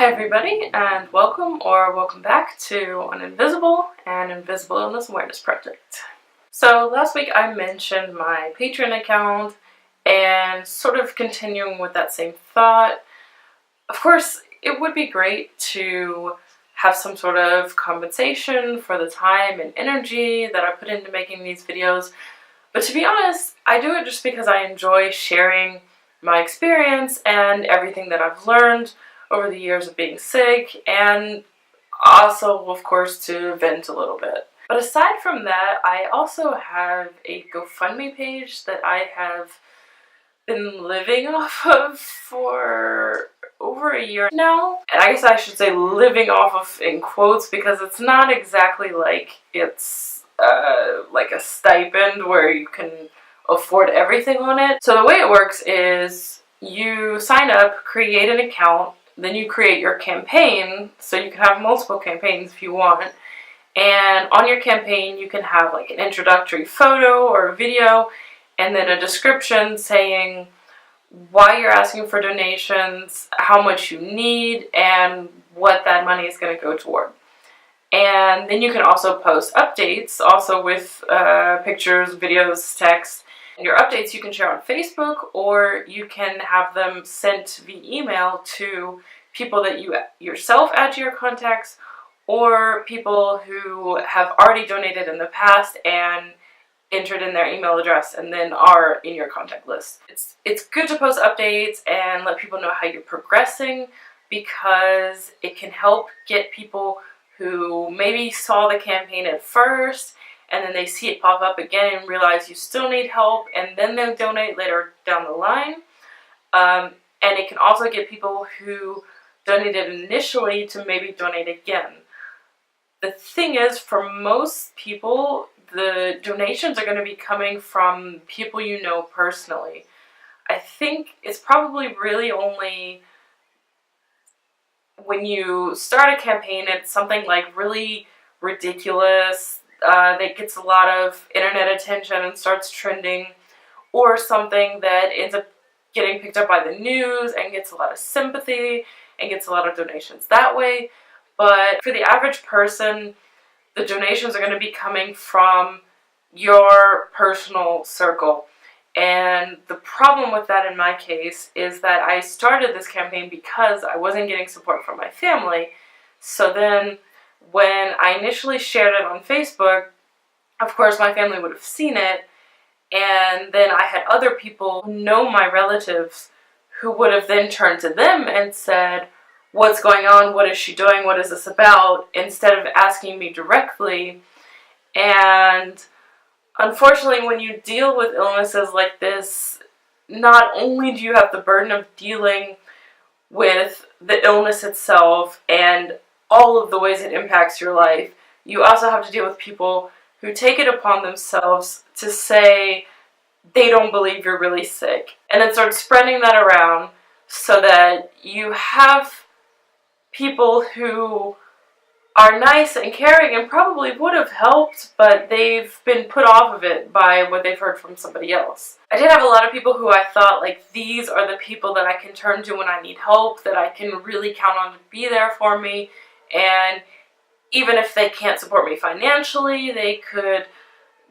Hi everybody, and welcome back to an Invisible and Invisible Illness Awareness Project. So last week I mentioned my Patreon account and sort of continuing with that same thought. Of course, it would be great to have some sort of compensation for the time and energy that I put into making these videos, but to be honest, I do it just because I enjoy sharing my experience and everything that I've learned over the years of being sick, and also, of course, to vent a little bit. But aside from that, I also have a GoFundMe page that I have been living off of for over a year now. And I guess I should say living off of in quotes, because it's not exactly like it's like a stipend where you can afford everything on it. So the way it works is you sign up, create an account, then you create your campaign, so you can have multiple campaigns if you want, and on your campaign you can have like an introductory photo or a video, and then a description saying why you're asking for donations, how much you need, and what that money is going to go toward. And then you can also post updates, also with pictures, videos, text. And your updates you can share on Facebook, or you can have them sent via email to people that you yourself add to your contacts, or people who have already donated in the past and entered in their email address and then are in your contact list. It's good to post updates and let people know how you're progressing, because it can help get people who maybe saw the campaign at first and then they see it pop up again and realize you still need help, and then they'll donate later down the line. And it can also get people who donated initially to maybe donate again. The thing is, for most people, the donations are going to be coming from people you know personally. I think it's probably really only when you start a campaign, it's something like really ridiculous, that gets a lot of internet attention and starts trending, or something that ends up getting picked up by the news and gets a lot of sympathy and gets a lot of donations that way. But for the average person, the donations are going to be coming from your personal circle. And the problem with that in my case is that I started this campaign because I wasn't getting support from my family. So then when I initially shared it on Facebook, of course my family would have seen it, and then I had other people who know my relatives who would have then turned to them and said, what's going on, what is she doing, what is this about, instead of asking me directly. And unfortunately, when you deal with illnesses like this, not only do you have the burden of dealing with the illness itself and all of the ways it impacts your life, you also have to deal with people who take it upon themselves to say they don't believe you're really sick, and then start spreading that around so that you have people who are nice and caring and probably would have helped, but they've been put off of it by what they've heard from somebody else. I did have a lot of people who I thought, like, these are the people that I can turn to when I need help, that I can really count on to be there for me, and even if they can't support me financially, they could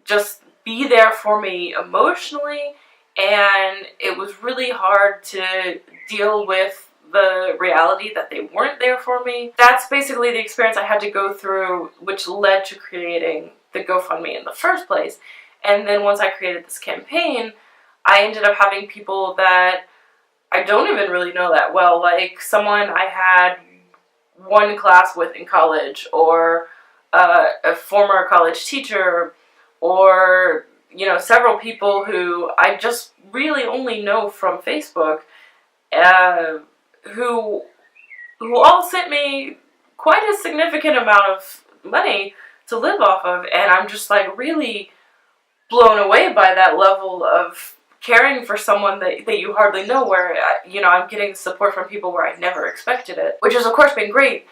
just be there for me emotionally. And it was really hard to deal with the reality that they weren't there for me. That's basically the experience I had to go through, which led to creating the GoFundMe in the first place. And then once I created this campaign, I ended up having people that I don't even really know that well, like someone I had one class with in college, or a former college teacher, or, you know, several people who I just really only know from Facebook, who all sent me quite a significant amount of money to live off of, and I'm just like really blown away by that level of caring for someone that you hardly know, where, you know, I'm getting support from people where I never expected it, which has of course been great.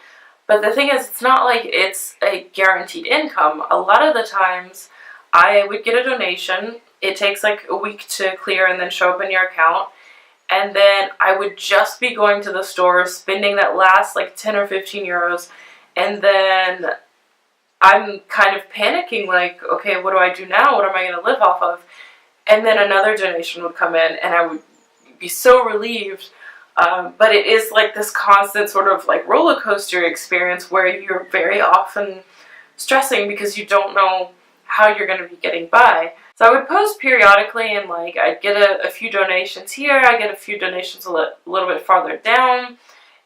But the thing is, it's not like it's a guaranteed income. A lot of the times I would get a donation, it takes like a week to clear and then show up in your account, and then I would just be going to the store, spending that last like 10 or 15 euros, and then I'm kind of panicking, like, okay, what do I do now? What am I going to live off of? And then another donation would come in, and I would be so relieved. But it is like this constant sort of like roller coaster experience where you're very often stressing because you don't know how you're going to be getting by. So I would post periodically, and like I'd get a few donations here, I get a few donations a little bit farther down,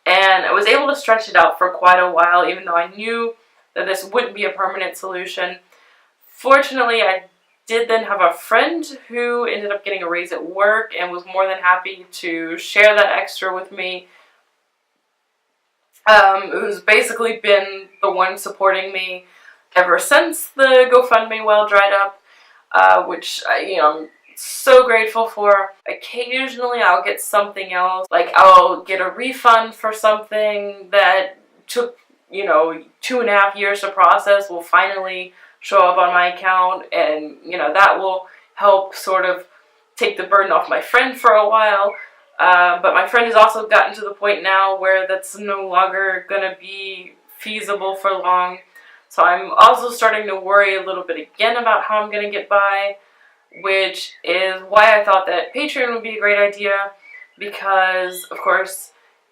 and I was able to stretch it out for quite a while, even though I knew that this wouldn't be a permanent solution. Fortunately, I did then have a friend who ended up getting a raise at work and was more than happy to share that extra with me, who's basically been the one supporting me ever since the GoFundMe well dried up, which I'm so grateful for. Occasionally I'll get something else, like I'll get a refund for something that took 2.5 years to process, will finally show up on my account, and that will help sort of take the burden off my friend for a while. But my friend has also gotten to the point now where that's no longer gonna be feasible for long. So I'm also starting to worry a little bit again about how I'm gonna get by, which is why I thought that Patreon would be a great idea, because of course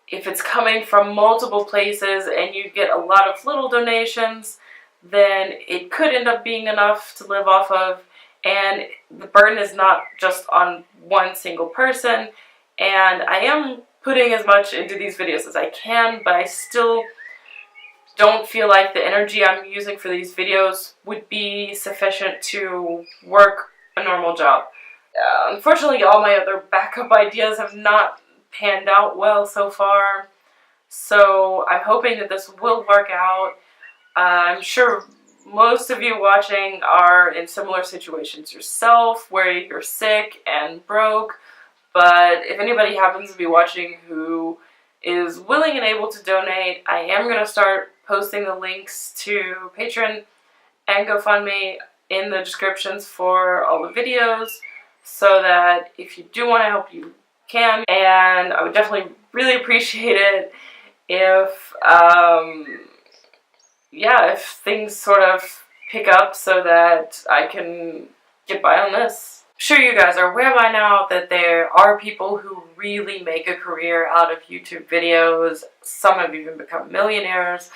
if it's coming from multiple places and you get a lot of little donations, then it could end up being enough to live off of, and the burden is not just on one single person. And I am putting as much into these videos as I can, but I still don't feel like the energy I'm using for these videos would be sufficient to work a normal job. Unfortunately, all my other backup ideas have not panned out well so far, so I'm hoping that this will work out. I'm sure most of you watching are in similar situations yourself, where you're sick and broke, but if anybody happens to be watching who is willing and able to donate, I am going to start posting the links to Patron and GoFundMe in the descriptions for all the videos, so that if you do want to help, you can. And I would definitely really appreciate it if if things sort of pick up so that I can get by on this. I'm sure you guys are aware by now that there are people who really make a career out of YouTube videos. Some have even become millionaires.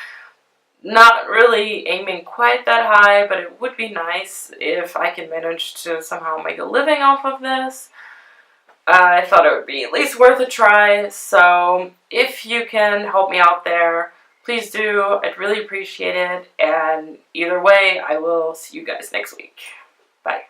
Not really aiming quite that high, but it would be nice if I can manage to somehow make a living off of this. I thought it would be at least worth a try, so if you can help me out there, please do. I'd really appreciate it, and either way, I will see you guys next week. Bye.